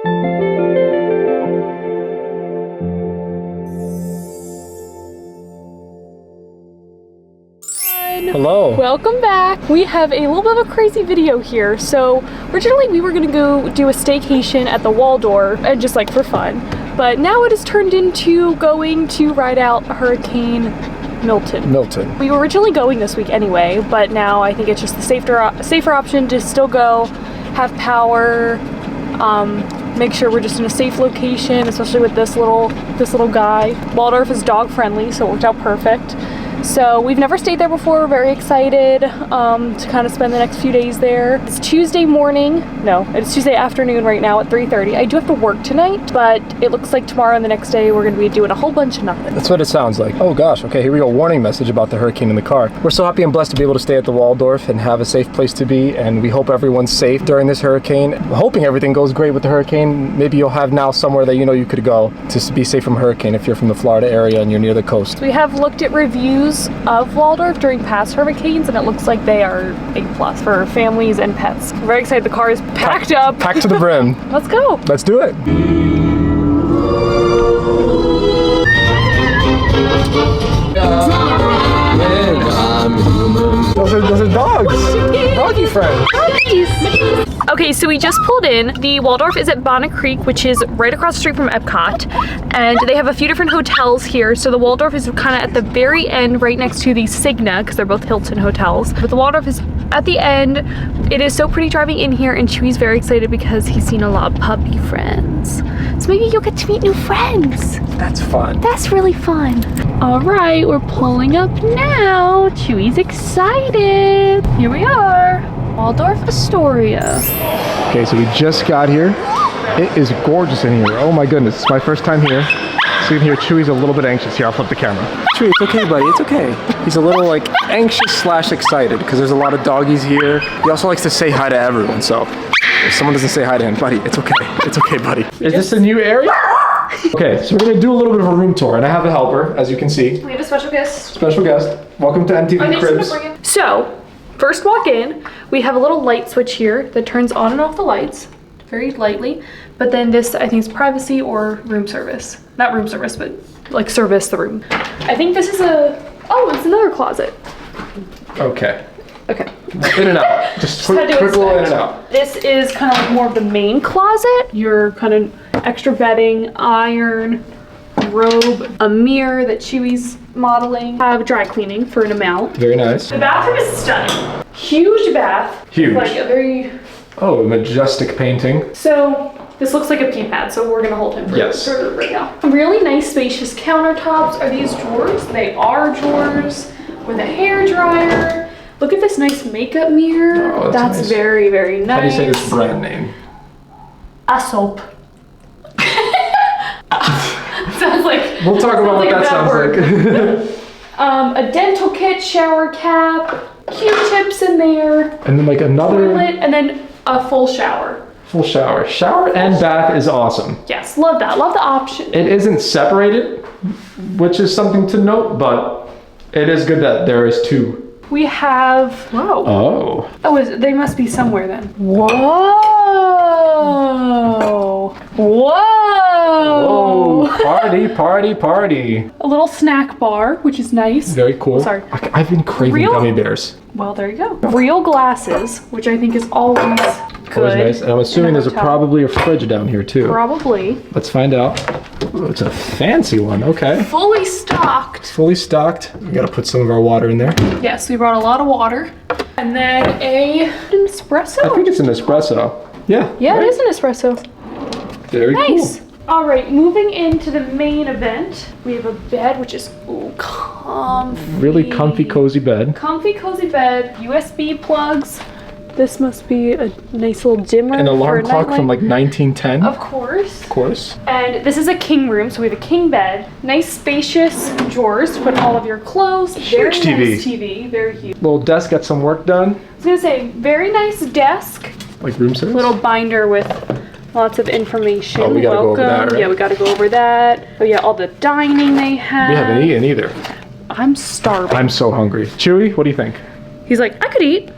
Hello. Welcome back. We have a little bit of a crazy video here. So originally we were gonna go do a staycation at the Waldorf and just like for fun. But now it has turned into going to ride out Hurricane Milton. We were originally going this week anyway, but now I think it's just the safer option to still go, have power, make sure we're just in a safe location, especially with this little guy. Waldorf is dog friendly, so it worked out perfect. So we've never stayed there before. We're very excited to kind of spend the next few days there. It's Tuesday morning. No, it's Tuesday afternoon right now at 3:30. I do have to work tonight, but it looks like tomorrow and the next day we're going to be doing a whole bunch of nothing. That's what it sounds like. Oh gosh, okay, here we go. Warning message about the hurricane in the car. We're so happy and blessed to be able to stay at the Waldorf and have a safe place to be, and we hope everyone's safe during this hurricane. I'm hoping everything goes great with the hurricane. Maybe you'll have now somewhere that you know you could go to be safe from a hurricane if you're from the Florida area and you're near the coast. We have looked at reviews of Waldorf during past hurricanes, and it looks like they are A+ for families and pets. I'm very excited. The car is packed up. Packed to the brim. Let's go. Let's do it. Those are dogs. Doggy friends. Doggies. Okay, so we just pulled in. The Waldorf is at Bonnet Creek, which is right across the street from Epcot, and they have a few different hotels here. So the Waldorf is kind of at the very end, right next to the Signa, because they're both Hilton hotels. But the Waldorf is at the end. It is so pretty driving in here, and Chewy's very excited because he's seen a lot of puppy friends. So maybe you'll get to meet new friends. That's fun. That's really fun. All right, we're pulling up now. Chewy's excited. Here we are. Waldorf Astoria. Okay, so we just got here. It is gorgeous in here. Oh my goodness, it's my first time here. So you can hear Chewy's a little bit anxious. Here, I'll flip the camera. Chewy, it's okay, buddy, it's okay. He's a little like anxious / excited because there's a lot of doggies here. He also likes to say hi to everyone, so if someone doesn't say hi to him, buddy, it's okay. It's okay, buddy. Is this a new area? Okay, so we're gonna do a little bit of a room tour, and I have a helper, as you can see. We have a special guest. Special guest. Welcome to MTV Cribs. So, first walk in, we have a little light switch here that turns on and off the lights very lightly. But then this, I think, is privacy or room service. Not room service, but like service the room. I think this is it's another closet. Okay. Okay. In and out. Just quick little in and out. This is kind of like more of the main closet. Your kind of extra bedding, iron, robe, a mirror that Chewy's modeling. Have dry cleaning for an amount. Very nice. The bathroom is stunning. Huge bath. Huge. Like a very... Oh, majestic painting. So this looks like a pee pad, so we're gonna hold him for right now. Really nice spacious countertops. Are these drawers? They are drawers with a hair dryer. Look at this nice makeup mirror. Oh, that's nice. Very, very nice. How do you say this brand name? Aesop. Sounds like... We'll talk about what that sounds like. A dental kit, shower cap, Q-tips in there. And then like another... toilet, and then a full shower. Full shower. Shower and bath is awesome. Yes, love that. Love the option. It isn't separated, which is something to note, but it is good that there is two. We have... Whoa. Oh. Oh, they must be somewhere then. Whoa. Whoa. Whoa. Party, party, party. A little snack bar, which is nice. Very cool. Sorry. I've been craving gummy bears. Well, there you go. Real glasses, which I think is always good. Always nice. And I'm assuming there's probably a fridge down here too. Probably. Let's find out. Ooh, it's a fancy one. Okay. Fully stocked. Fully stocked. We gotta put some of our water in there. Yes, we brought a lot of water. And then an espresso. I think it's an espresso. Yeah. Yeah, right? It is an espresso. Very nice. Cool. All right, moving into the main event, we have a bed, which is comfy. Really comfy, cozy bed. Comfy, cozy bed, USB plugs. This must be a nice little dimmer. An alarm clock from like 1910. Of course. Of course. And this is a king room, so we have a king bed. Nice spacious drawers to put all of your clothes. Huge very TV. Nice TV, very huge. Little desk, got some work done. I was gonna say, very nice desk. Like room service? Little binder with lots of information. Oh, we gotta go over that, right? Yeah, we gotta go over that. Oh yeah, all the dining they have. We haven't eaten either. I'm starving. I'm so hungry. Chewy, what do you think? He's like, I could eat.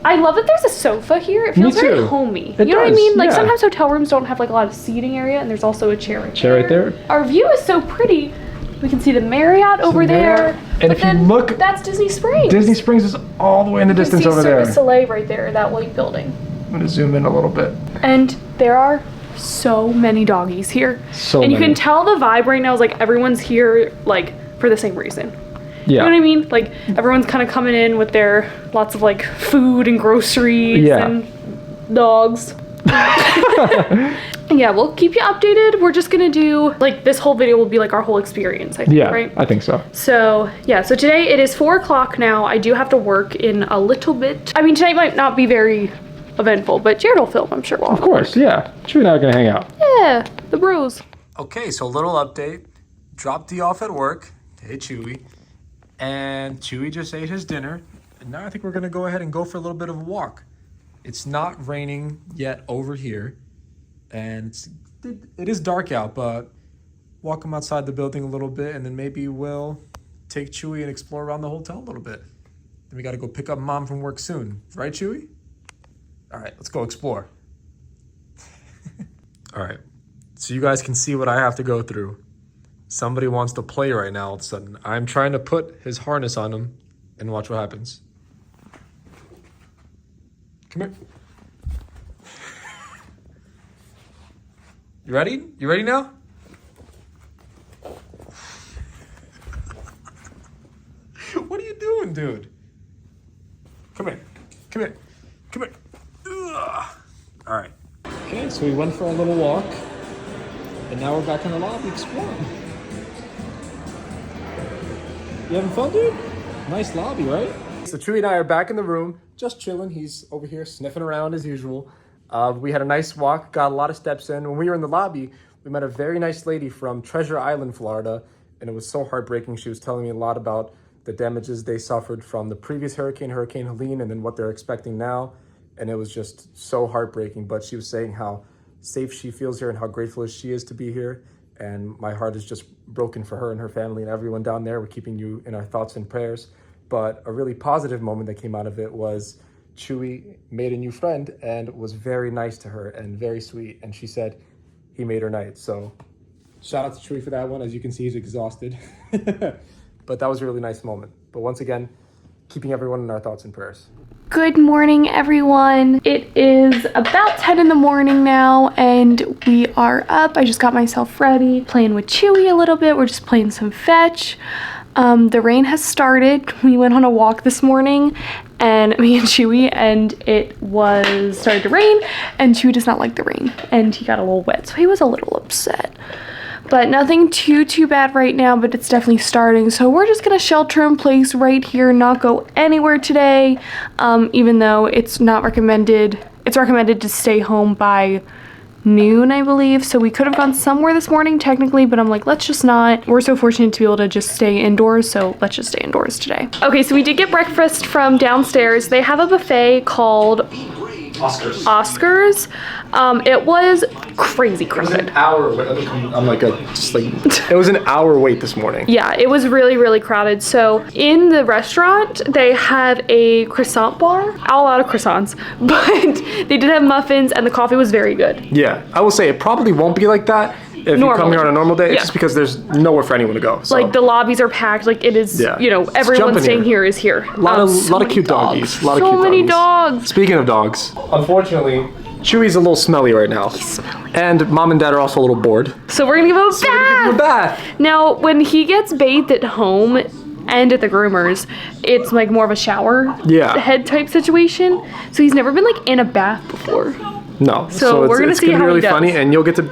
I love that there's a sofa here. It feels very homey. You know what I mean? Like sometimes hotel rooms don't have like a lot of seating area, and there's also a chair right there. Our view is so pretty. We can see the Marriott over there. And if you look, that's Disney Springs. Disney Springs is all the way in the distance over there. You can see Cirque du Soleil right there, that white building. I'm gonna zoom in a little bit. And there are so many doggies here. And you can tell the vibe right now is like everyone's here like for the same reason. Yeah. You know what I mean? Like everyone's kind of coming in with their lots of like food and groceries and dogs. Yeah, we'll keep you updated. We're just gonna do like this whole video will be like our whole experience, I think, right? I think so. So yeah, so today it is 4 o'clock now. I do have to work in a little bit. I mean, tonight might not be very eventful, but Jared will film, I'm sure. Of course, yeah. Chewy and I are gonna hang out. Yeah, the bros. Okay, so a little update. Dropped D off at work. Hey, Chewy. And Chewy just ate his dinner. And now I think we're gonna go ahead and go for a little bit of a walk. It's not raining yet over here. And it is dark out, but walk him outside the building a little bit, and then maybe we'll take Chewy and explore around the hotel a little bit. Then we gotta go pick up Mom from work soon. Right, Chewy? All right, let's go explore. All right, so you guys can see what I have to go through. Somebody wants to play right now all of a sudden. I'm trying to put his harness on him and watch what happens. Come here. You ready? You ready now? What are you doing, dude? Come here. Come here. Come here. Ugh. All right. Okay, so we went for a little walk, and now we're back in the lobby exploring. You having fun, dude? Nice lobby, right? So Chewy and I are back in the room, just chilling. He's over here sniffing around as usual. We had a nice walk, got a lot of steps in. When we were in the lobby, we met a very nice lady from Treasure Island, Florida, and it was so heartbreaking. She was telling me a lot about the damages they suffered from the previous hurricane, Hurricane Helene, and then what they're expecting now. And it was just so heartbreaking, but she was saying how safe she feels here and how grateful she is to be here. And my heart is just broken for her and her family and everyone down there. We're keeping you in our thoughts and prayers. But a really positive moment that came out of it was Chewy made a new friend and was very nice to her and very sweet. And she said he made her night. So shout out to Chewy for that one. As you can see, he's exhausted. But that was a really nice moment. But once again, keeping everyone in our thoughts and prayers. Good morning, everyone. It is about 10 in the morning now, and we are up. I just got myself ready, playing with Chewy a little bit. We're just playing some fetch. The rain has started. We went on a walk this morning, and me and Chewy, and it was started to rain, and Chewy does not like the rain, and he got a little wet, so he was a little upset. But nothing too bad right now, but it's definitely starting. So we're just gonna shelter in place right here, not go anywhere today, even though it's not recommended. It's recommended to stay home by noon, I believe. So we could have gone somewhere this morning technically, but I'm like, let's just not. We're so fortunate to be able to just stay indoors, so let's just stay indoors today. Okay, so we did get breakfast from downstairs. They have a buffet called Oscars. It was crazy crowded. It was an hour. It was an hour wait this morning. Yeah, it was really crowded. So in the restaurant, they had a croissant bar. A lot of croissants, but they did have muffins, and the coffee was very good. Yeah, I will say it probably won't be like that if you come here on a normal day. It's just because there's nowhere for anyone to go. So. Like the lobbies are packed. Like it is, you know, everyone staying here is here. A lot of cute doggies. So many dogs. Speaking of dogs, unfortunately, Chewy's a little smelly right now. He's smelly. And Mom and Dad are also a little bored. So we're gonna give him a bath. Now, when he gets bathed at home and at the groomers, it's like more of a shower head type situation. So he's never been like in a bath before. No. So we're gonna see how really he does. Funny, and you'll get to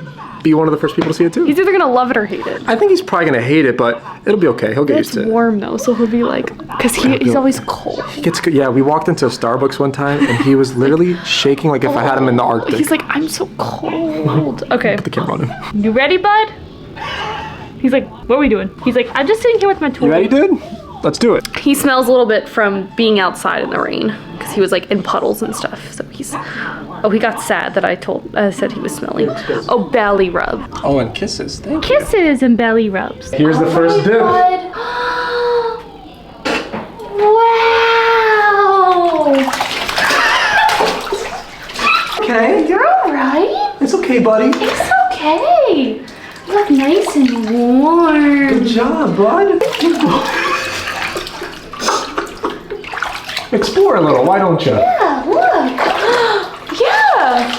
be one of the first people to see it too. He's either gonna love it or hate it. I think he's probably gonna hate it, but it'll be okay. He'll get used to it. It's warm though, so he'll be like, because he's always cold. We walked into Starbucks one time, and he was literally shaking like if I had him in the Arctic. He's like, I'm so cold. Okay. Put the camera on him. You ready, bud? He's like, what are we doing? He's like, I'm just sitting here with my toy. You ready, dude? Let's do it. He smells a little bit from being outside in the rain because he was like in puddles and stuff. So he's, he got sad that I said he was smelly. Oh, belly rub. Oh, and kisses. Thank you. Kisses and belly rubs. Here's the first dip. Wow. okay, buddy. It's okay. You look nice and warm. Good job, bud. Explore a little, why don't you? Yeah, look. Yeah.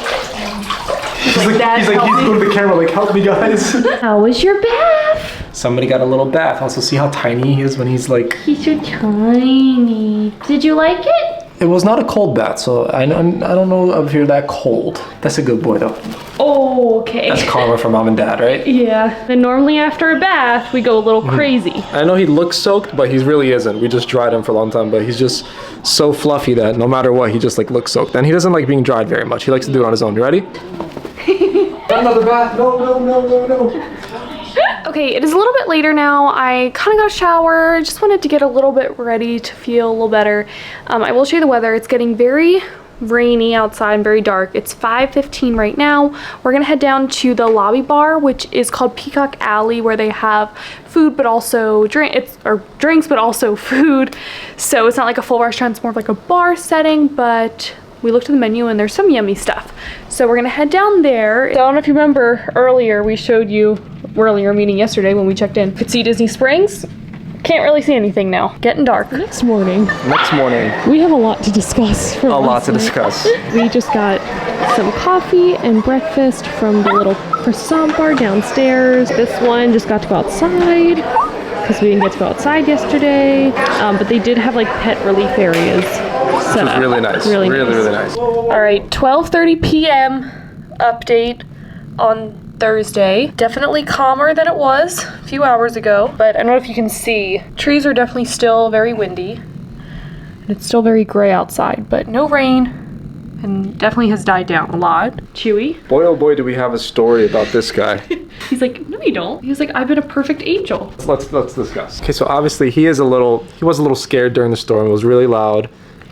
He's going to the camera like, help me, guys. How was your bath? Somebody got a little bath. Also, see how tiny he is when he's like... He's so tiny. Did you like it? It was not a cold bath, so I don't know if you're that cold. That's a good boy, though. Oh, okay. That's karma for mom and dad, right? Yeah. And normally after a bath, we go a little crazy. I know he looks soaked, but he really isn't. We just dried him for a long time, but he's just so fluffy that no matter what, he just like looks soaked. And he doesn't like being dried very much. He likes to do it on his own. You ready? Another bath. No. Okay, it is a little bit later now. I kind of got a shower. Just wanted to get a little bit ready to feel a little better. I will show you the weather. It's getting very rainy outside and very dark. It's 5:15 right now. We're gonna head down to the lobby bar, which is called Peacock Alley, where they have food but also drinks, but also food. So it's not like a full restaurant, it's more of like a bar setting, but we looked at the menu and there's some yummy stuff. So we're gonna head down there. I don't know if you remember earlier, we showed you earlier meeting yesterday when we checked in. Could see Disney Springs. Can't really see anything now. Getting dark. Next morning, We have a lot to discuss. A lot to discuss. We just got some coffee and breakfast from the little croissant bar downstairs. This one just got to go outside because we didn't get to go outside yesterday. But they did have like pet relief areas set up. Really nice. Really nice. All right, 12:30 p.m. update on Thursday. Definitely calmer than it was a few hours ago, but I don't know if you can see. Trees are definitely still very windy, and it's still very gray outside, but no rain, and definitely has died down a lot. Chewy. Boy, oh boy, do we have a story about this guy. He's like, no, you don't. He was like, I've been a perfect angel. Let's discuss. Okay, so obviously he was a little scared during the storm. It was really loud.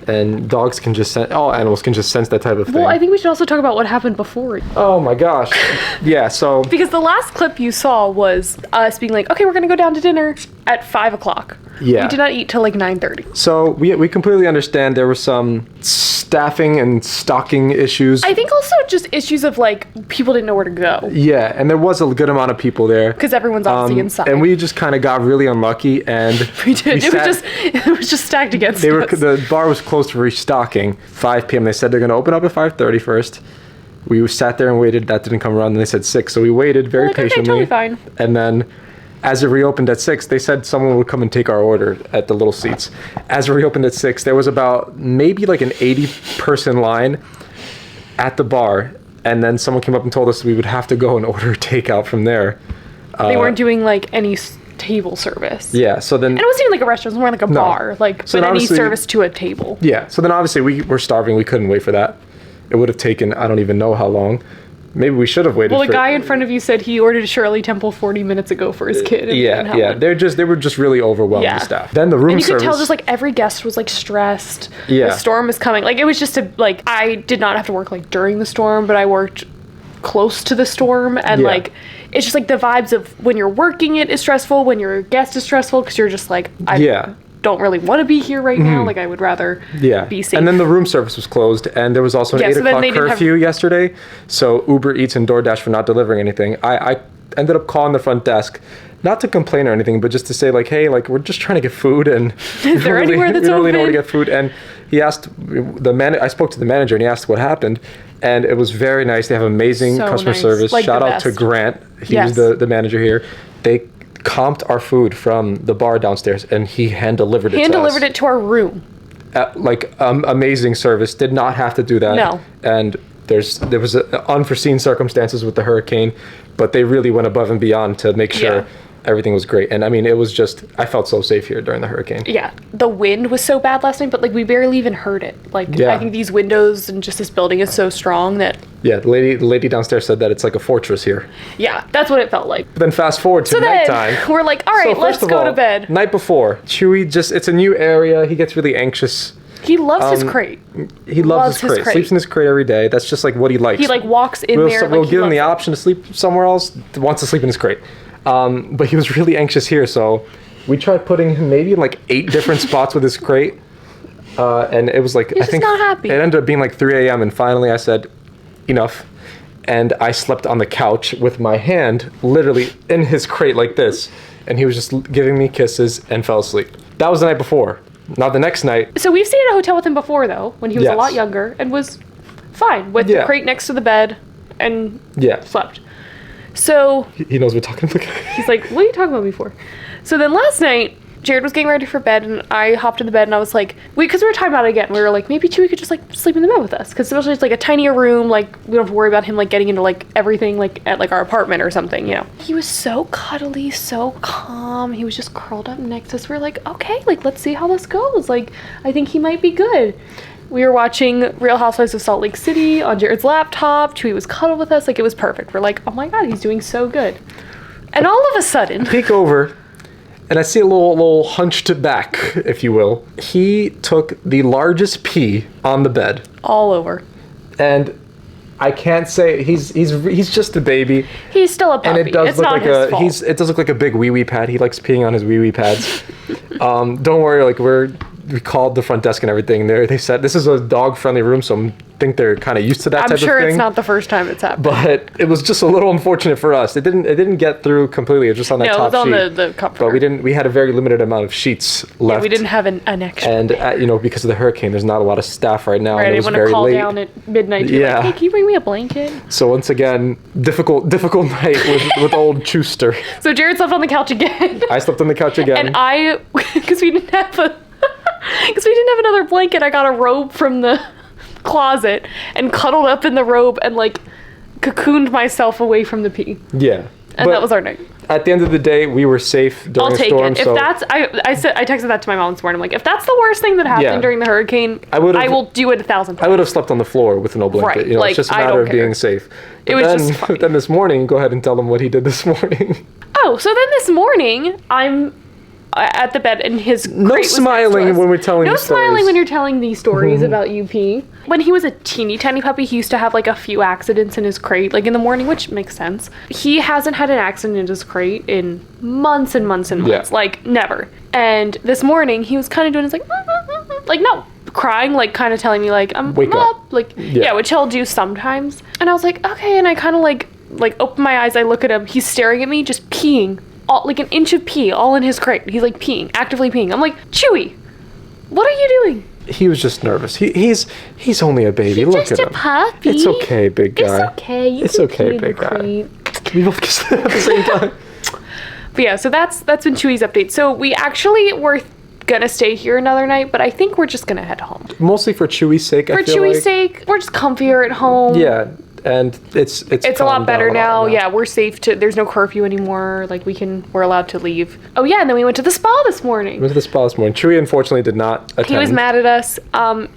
And dogs can just sense, all animals can just sense that type of thing. Well, I think we should also talk about what happened before. Oh my gosh. Yeah, so. Because the last clip you saw was us being like, okay, we're gonna go down to dinner at 5 o'clock. Yeah. We did not eat till like 9:30. So we completely understand there were some staffing and stocking issues. I think also just issues of like, people didn't know where to go. Yeah, and there was a good amount of people there. Because everyone's obviously inside. And we just kind of got really unlucky and. We did. It was just stacked against us. The bar was closed for restocking, 5 p.m. They said they're going to open up at 5:30 first. We sat there and waited. That didn't come around. And they said 6. So we waited very patiently. Okay, totally fine. And then as it reopened at 6, they said someone would come and take our order at the little seats. As it reopened at 6, there was about maybe like an 80-person line at the bar. And then someone came up and told us we would have to go and order takeout from there. They weren't doing like any table service. Yeah, so then... And it wasn't even like a restaurant, it was more like a bar. Like, so but any obviously- service to a table. Yeah, so then obviously we were starving. We couldn't wait for that. It would have taken, I don't even know how long. Maybe we should have waited Well, for the guy in front of you said he ordered a Shirley Temple 40 minutes ago for his kid. Yeah. They were just really overwhelmed, Yeah. the staff. Then the room And you service. could tell just like every guest was like stressed. Yeah. The storm was coming. Like it was just I did not have to work like during the storm, but I worked close to the storm, and Yeah. like it's just like the vibes of when you're working it is stressful, when your guest is stressful, because you're just like, I don't really want to be here right now. Like I would rather be safe. And then the room service was closed, and there was also an 8 so then o'clock they didn't curfew yesterday. So Uber Eats and DoorDash were not delivering anything. I ended up calling the front desk, not to complain or anything, but just to say like, hey, like we're just trying to get food, and Is there anywhere that's we don't really know where to open? get food. And he asked I spoke to the manager, and he asked what happened, and it was very nice. They have amazing So customer nice. service. Like Shout the out to best. Grant. He Yes. was the manager here. They comped our food from the bar downstairs, and he hand delivered it to us. Hand delivered it to our room. Amazing service. Did not have to do that. No. And there was unforeseen circumstances with the hurricane, but they really went above and beyond to make sure everything was great. And I mean, it was just, I felt so safe here during the hurricane. Yeah, the wind was so bad last night, but like we barely even heard it. Like Yeah. I think these windows and just this building is so strong that Yeah, the lady downstairs said that it's like a fortress here. that's what it felt like. But then fast forward to So then nighttime. we're like, all right, So let's first of go all, to bed. Night before, Chewy it's a new area. He gets really anxious. He loves his crate. He loves his crate. Sleeps in his crate every day. That's just like what he likes. He like walks in there. We'll like, give him he the loves option to sleep somewhere else. Wants to sleep in his crate. But he was really anxious here, so we tried putting him maybe in like 8 different spots with his crate. And it was like, He's just not happy. It ended up being like 3 a.m. and finally I said, enough. and I slept on the couch with my hand literally in his crate like this, and he was just giving me kisses and fell asleep. That was the night before. Not the next night. So we've stayed at a hotel with him before, though, when he was a Yes. lot younger, and was fine with the crate next to the bed and slept. So He knows we're talking about. he's like, what are you talking about me for? So then last night, Jared was getting ready for bed, and I hopped in the bed, and I was like, because we were talking about it again. We were like, maybe Chewy could just like sleep in the bed with us, because especially it's like a tinier room. Like we don't have to worry about him like getting into like everything like at like our apartment or something, you know. He was so cuddly, so calm. He was just curled up next to us. We were like, okay, like let's see how this goes. Like I think he might be good. We were watching Real Housewives of Salt Lake City on Jared's laptop. Chewy was cuddled with us. Like it was perfect. We're like, oh my god, he's doing so good. And all of a sudden, Peek over, and I see a little hunched back, if you will. He took the largest pee on the bed, all over. and I can't say he's just a baby, He's still a puppy. and it does it's look not like his fault. it does look like a big wee wee pad. He likes peeing on his wee wee pads. Don't worry, like we called the front desk and everything. They said this is a dog friendly room, so I think they're kind of used to that I'm type of thing. sure it's not the first time it's happened. But it was just a little unfortunate for us. It didn't get through completely. It was just on that No, it top was on sheet. the comforter. But we had a very limited amount of sheets left. Yeah, we didn't have an extra. And because of the hurricane, there's not a lot of staff right now. Right, and I it was want to very call late. down at midnight. To be Yeah. like, hey, can you bring me a blanket? So once again, difficult night with old Schuster. So Jared slept on the couch again. I slept on the couch again. And I, because we didn't have another blanket, I got a robe from the closet and cuddled up in the robe and like cocooned myself away from the pee. Yeah. And that was our night. At the end of the day, we were safe during I'll the take storm. it. If So that's, I texted that to my mom this morning. I'm like, if that's the worst thing that happened during the hurricane, I will do it 1,000 times. I would have slept on the floor with no blanket. Right, like, it's just a I matter don't of being care. safe. It was just funny. Then this morning, go ahead and tell them what he did this morning. Oh, so then this morning, I'm at the bed and his No crate was smiling next to us. when we're telling No these smiling stories. when you're telling these stories about UP. When he was a teeny tiny puppy, he used to have like a few accidents in his crate, like in the morning, which makes sense. He hasn't had an accident in his crate in months and months and months, like never. And this morning, he was kind of doing his like no, crying, like kind of telling me like I'm Wake up. like yeah, which he'll do sometimes. And I was like okay, and I kind of like open my eyes, I look at him, he's staring at me, just peeing. All, like an inch of pee all in his crate. He's like peeing, actively peeing. I'm like, Chewy, what are you doing? He was just nervous. He's only a baby. Look Just at a him. puppy. It's okay, big guy. It's okay. You It's can okay, pee in big the guy. crate. We both kissed at the same time. But yeah, so that's been Chewy's update. So we actually were gonna stay here another night, but I think we're just gonna head home. Mostly for Chewy's sake. For I feel Chewy's like. sake, we're just comfier at home. Yeah, and it's It's a lot better now. Yeah, we're safe to. There's no curfew anymore. Like we're allowed to leave. Oh yeah, and then we went to the spa this morning. We went to the spa this morning. Chewy unfortunately did not attend. He was mad at us.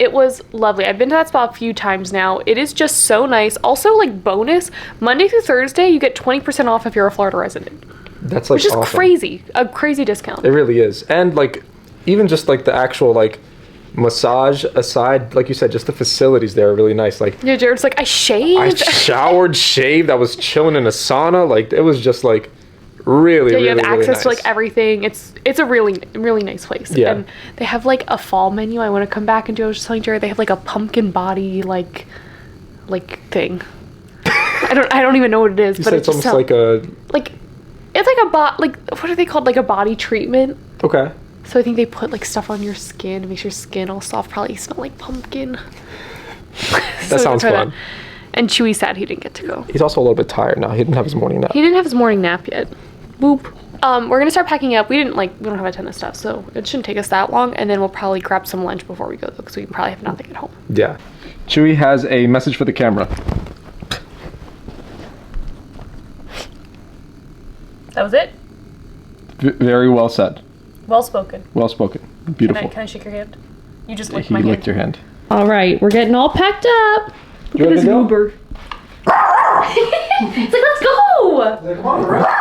It was lovely. I've been to that spa a few times now. It is just so nice. Also, like bonus, Monday through Thursday, you get 20% off if you're a Florida resident. That's like Which is awesome. crazy. A crazy discount. It really is. And like even just like the actual like massage aside, like you said, just the facilities there are really nice. Like Yeah, Jared's like, I shaved. I showered, shaved, I was chilling in a sauna. Like it was just like really, Yeah, you really, have really access nice. to like everything. It's a really, really nice place. Yeah. And they have like a fall menu I want to come back and do. I was just telling Jared they have like a pumpkin body like thing. I don't even know what it is, You but said it's it's just almost like a like it's like what are they called? Like a body treatment. okay. So I think they put like stuff on your skin, makes your skin all soft, probably smell like pumpkin. That sounds fun. And Chewy said he didn't get to go. He's also a little bit tired now. He didn't have his morning nap. He didn't have his morning nap yet. Boop. We're gonna start packing up. We don't have a ton of stuff, so it shouldn't take us that long. And then we'll probably grab some lunch before we go though, because we probably have nothing at home. Yeah. Chewy has a message for the camera. That was it. Very well said. Well spoken. Well spoken. Beautiful. Can I shake your hand? You just He licked my hand. licked your hand. All right, we're getting all packed up. You ready to go? It's like, let's go. Come on,